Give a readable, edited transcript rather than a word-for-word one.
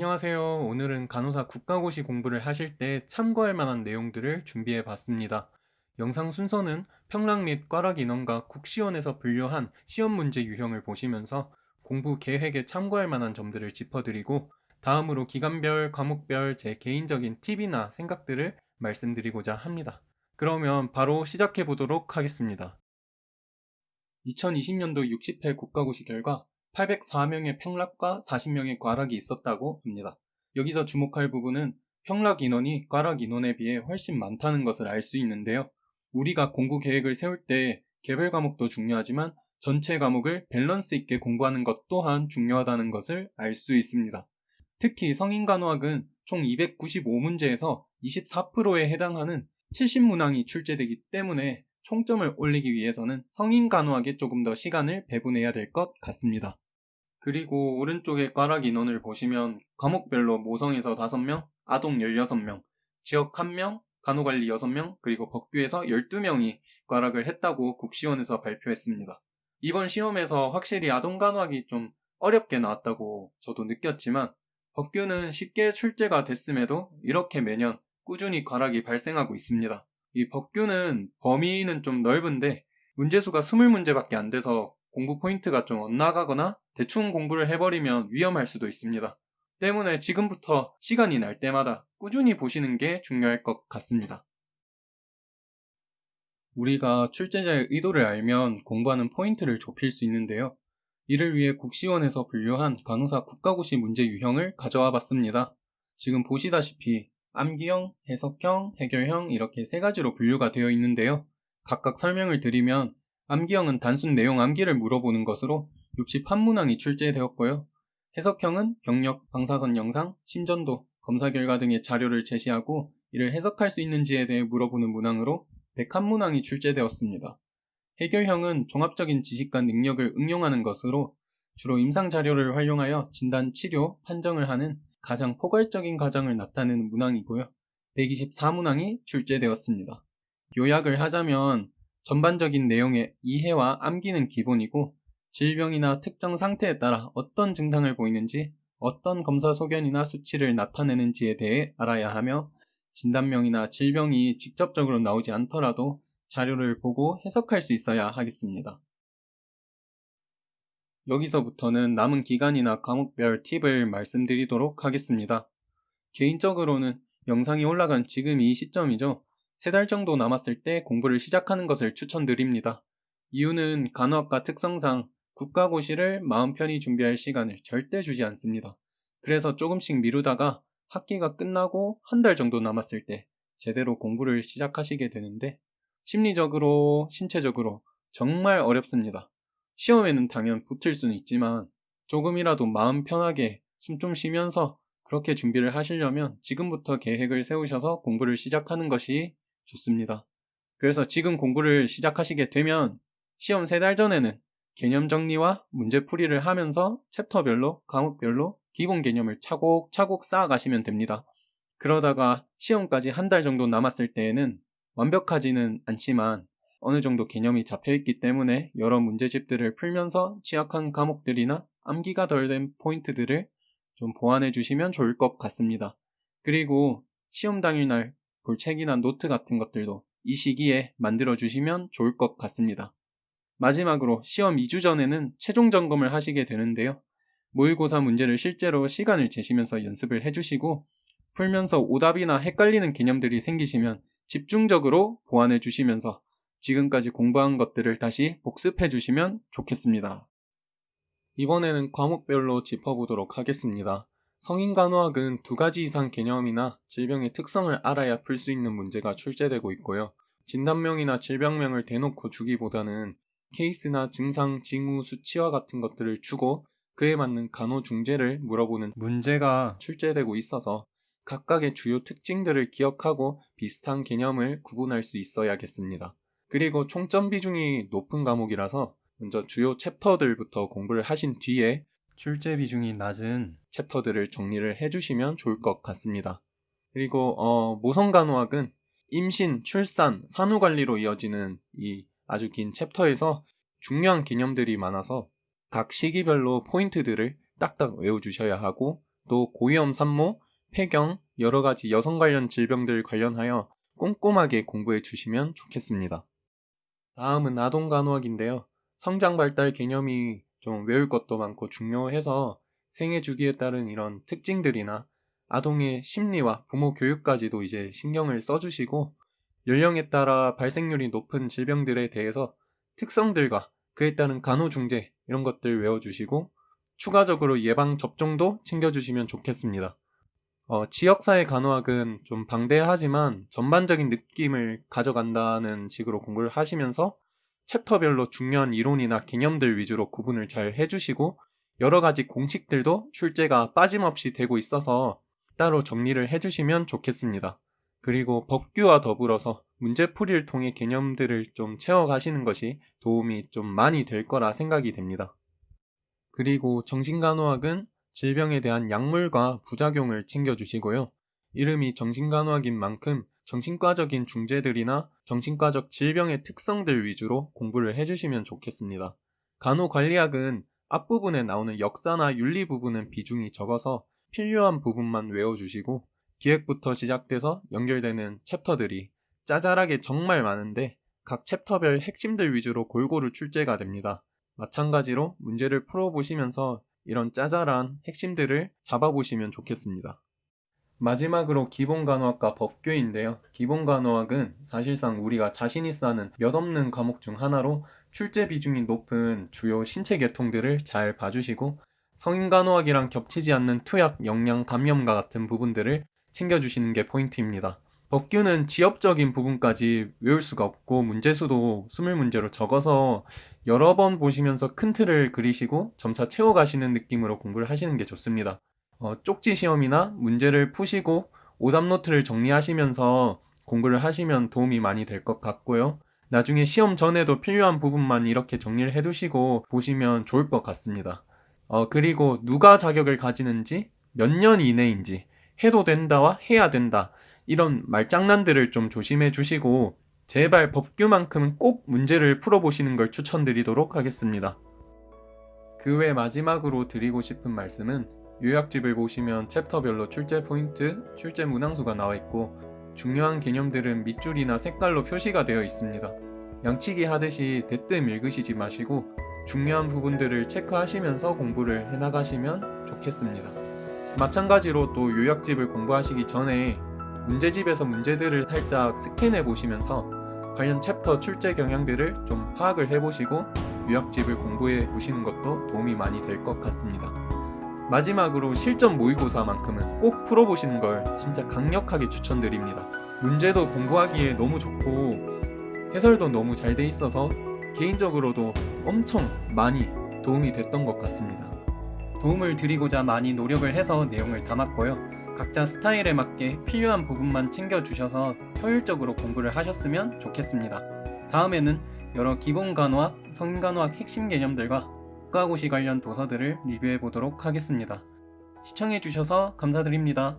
안녕하세요. 오늘은 간호사 국가고시 공부를 하실 때 참고할 만한 내용들을 준비해 봤습니다. 영상 순서는 평락 및 꽈락 인원과 국시원에서 분류한 시험 문제 유형을 보시면서 공부 계획에 참고할 만한 점들을 짚어드리고 다음으로 기간별, 과목별 제 개인적인 팁이나 생각들을 말씀드리고자 합니다. 그러면 바로 시작해 보도록 하겠습니다. 2020년도 60회 국가고시 결과 804명의 평락과 40명의 꽈락이 있었다고 합니다. 여기서 주목할 부분은 평락 인원이 꽈락 인원에 비해 훨씬 많다는 것을 알 수 있는데요. 우리가 공부 계획을 세울 때 개별 과목도 중요하지만 전체 과목을 밸런스 있게 공부하는 것 또한 중요하다는 것을 알 수 있습니다. 특히 성인간호학은 총 295문제에서 24%에 해당하는 70문항이 출제되기 때문에 총점을 올리기 위해서는 성인간호학에 조금 더 시간을 배분해야 될 것 같습니다. 그리고 오른쪽에 꽈락 인원을 보시면 과목별로 모성에서 5명, 아동 16명, 지역 1명, 간호관리 6명, 그리고 법규에서 12명이 꽈락을 했다고 국시원에서 발표했습니다. 이번 시험에서 확실히 아동간호학이 좀 어렵게 나왔다고 저도 느꼈지만 법규는 쉽게 출제가 됐음에도 이렇게 매년 꾸준히 꽈락이 발생하고 있습니다. 이 법규는 범위는 좀 넓은데 문제수가 20문제밖에 안 돼서 공부 포인트가 좀 엇나가거나 대충 공부를 해버리면 위험할 수도 있습니다. 때문에 지금부터 시간이 날 때마다 꾸준히 보시는 게 중요할 것 같습니다. 우리가 출제자의 의도를 알면 공부하는 포인트를 좁힐 수 있는데요. 이를 위해 국시원에서 분류한 간호사 국가고시 문제 유형을 가져와 봤습니다. 지금 보시다시피 암기형, 해석형, 해결형 이렇게 세 가지로 분류가 되어 있는데요. 각각 설명을 드리면 암기형은 단순 내용 암기를 물어보는 것으로 61문항이 출제되었고요. 해석형은 경력, 방사선 영상, 심전도, 검사 결과 등의 자료를 제시하고 이를 해석할 수 있는지에 대해 물어보는 문항으로 101문항이 출제되었습니다. 해결형은 종합적인 지식과 능력을 응용하는 것으로 주로 임상 자료를 활용하여 진단, 치료, 판정을 하는 가장 포괄적인 과정을 나타내는 문항이고요. 124문항이 출제되었습니다. 요약을 하자면 전반적인 내용의 이해와 암기는 기본이고 질병이나 특정 상태에 따라 어떤 증상을 보이는지 어떤 검사 소견이나 수치를 나타내는지에 대해 알아야 하며 진단명이나 질병이 직접적으로 나오지 않더라도 자료를 보고 해석할 수 있어야 하겠습니다. 여기서부터는 남은 기간이나 과목별 팁을 말씀드리도록 하겠습니다. 개인적으로는 영상이 올라간 지금 이 시점이죠. 3달 정도 남았을 때 공부를 시작하는 것을 추천드립니다. 이유는 간호학과 특성상 국가고시를 마음 편히 준비할 시간을 절대 주지 않습니다. 그래서 조금씩 미루다가 학기가 끝나고 1달 정도 남았을 때 제대로 공부를 시작하시게 되는데 심리적으로, 신체적으로 정말 어렵습니다. 시험에는 당연 붙을 수는 있지만 조금이라도 마음 편하게 숨 좀 쉬면서 그렇게 준비를 하시려면 지금부터 계획을 세우셔서 공부를 시작하는 것이 좋습니다. 그래서 지금 공부를 시작하시게 되면 시험 3달 전에는 개념 정리와 문제풀이를 하면서 챕터별로, 과목별로 기본 개념을 차곡차곡 쌓아가시면 됩니다. 그러다가 시험까지 1달 정도 남았을 때에는 완벽하지는 않지만 어느 정도 개념이 잡혀있기 때문에 여러 문제집들을 풀면서 취약한 과목들이나 암기가 덜 된 포인트들을 좀 보완해 주시면 좋을 것 같습니다. 그리고 시험 당일날 볼 책이나 노트 같은 것들도 이 시기에 만들어 주시면 좋을 것 같습니다. 마지막으로 시험 2주 전에는 최종 점검을 하시게 되는데요. 모의고사 문제를 실제로 시간을 재시면서 연습을 해주시고 풀면서 오답이나 헷갈리는 개념들이 생기시면 집중적으로 보완해 주시면서 지금까지 공부한 것들을 다시 복습해 주시면 좋겠습니다. 이번에는 과목별로 짚어보도록 하겠습니다. 성인간호학은 2가지 이상 개념이나 질병의 특성을 알아야 풀 수 있는 문제가 출제되고 있고요. 진단명이나 질병명을 대놓고 주기보다는 케이스나 증상, 징후, 수치와 같은 것들을 주고 그에 맞는 간호 중재를 물어보는 문제가 출제되고 있어서 각각의 주요 특징들을 기억하고 비슷한 개념을 구분할 수 있어야겠습니다. 그리고 총점 비중이 높은 과목이라서 먼저 주요 챕터들부터 공부를 하신 뒤에 출제 비중이 낮은 챕터들을 정리를 해주시면 좋을 것 같습니다. 그리고 모성간호학은 임신, 출산, 산후관리로 이어지는 이 아주 긴 챕터에서 중요한 개념들이 많아서 각 시기별로 포인트들을 딱딱 외워주셔야 하고 또 고위험 산모, 폐경, 여러가지 여성 관련 질병들 관련하여 꼼꼼하게 공부해 주시면 좋겠습니다. 다음은 아동간호학인데요. 성장발달 개념이 좀 외울 것도 많고 중요해서 생애 주기에 따른 이런 특징들이나 아동의 심리와 부모 교육까지도 이제 신경을 써주시고 연령에 따라 발생률이 높은 질병들에 대해서 특성들과 그에 따른 간호중재 이런 것들 외워주시고 추가적으로 예방접종도 챙겨주시면 좋겠습니다. 지역사회 간호학은 좀 방대하지만 전반적인 느낌을 가져간다는 식으로 공부를 하시면서 챕터별로 중요한 이론이나 개념들 위주로 구분을 잘 해주시고 여러 가지 공식들도 출제가 빠짐없이 되고 있어서 따로 정리를 해주시면 좋겠습니다. 그리고 법규와 더불어서 문제풀이를 통해 개념들을 좀 채워가시는 것이 도움이 좀 많이 될 거라 생각이 됩니다. 그리고 정신간호학은 질병에 대한 약물과 부작용을 챙겨주시고요. 이름이 정신간호학인 만큼 정신과적인 중재들이나 정신과적 질병의 특성들 위주로 공부를 해주시면 좋겠습니다. 간호관리학은 앞부분에 나오는 역사나 윤리 부분은 비중이 적어서 필요한 부분만 외워주시고 기획부터 시작돼서 연결되는 챕터들이 짜잘하게 정말 많은데 각 챕터별 핵심들 위주로 골고루 출제가 됩니다. 마찬가지로 문제를 풀어보시면서 이런 짜잘한 핵심들을 잡아보시면 좋겠습니다. 마지막으로 기본간호학과 법규인데요. 기본간호학은 사실상 우리가 자신 있어 하는 몇 없는 과목 중 하나로 출제 비중이 높은 주요 신체 계통들을 잘 봐주시고 성인간호학이랑 겹치지 않는 투약, 영양, 감염과 같은 부분들을 챙겨주시는 게 포인트입니다. 법규는 지엽적인 부분까지 외울 수가 없고 문제수도 20문제로 적어서 여러 번 보시면서 큰 틀을 그리시고 점차 채워가시는 느낌으로 공부를 하시는 게 좋습니다. 쪽지 시험이나 문제를 푸시고 오답 노트를 정리하시면서 공부를 하시면 도움이 많이 될 것 같고요. 나중에 시험 전에도 필요한 부분만 이렇게 정리를 해두시고 보시면 좋을 것 같습니다. 그리고 누가 자격을 가지는지 몇 년 이내인지 해도 된다와 해야 된다 이런 말장난들을 좀 조심해 주시고 제발 법규만큼은 꼭 문제를 풀어보시는 걸 추천드리도록 하겠습니다. 그 외 마지막으로 드리고 싶은 말씀은 요약집을 보시면 챕터별로 출제 포인트, 출제 문항수가 나와 있고 중요한 개념들은 밑줄이나 색깔로 표시가 되어 있습니다. 양치기 하듯이 대뜸 읽으시지 마시고 중요한 부분들을 체크하시면서 공부를 해나가시면 좋겠습니다. 마찬가지로 또 요약집을 공부하시기 전에 문제집에서 문제들을 살짝 스캔해 보시면서 관련 챕터 출제 경향들을 좀 파악을 해보시고 요약집을 공부해 보시는 것도 도움이 많이 될 것 같습니다. 마지막으로 실전 모의고사만큼은 꼭 풀어보시는 걸 진짜 강력하게 추천드립니다. 문제도 공부하기에 너무 좋고 해설도 너무 잘 돼 있어서 개인적으로도 엄청 많이 도움이 됐던 것 같습니다. 도움을 드리고자 많이 노력을 해서 내용을 담았고요. 각자 스타일에 맞게 필요한 부분만 챙겨주셔서 효율적으로 공부를 하셨으면 좋겠습니다. 다음에는 여러 기본간호학, 성인간호학 핵심 개념들과 국가고시 관련 도서들을 리뷰해 보도록 하겠습니다. 시청해주셔서 감사드립니다.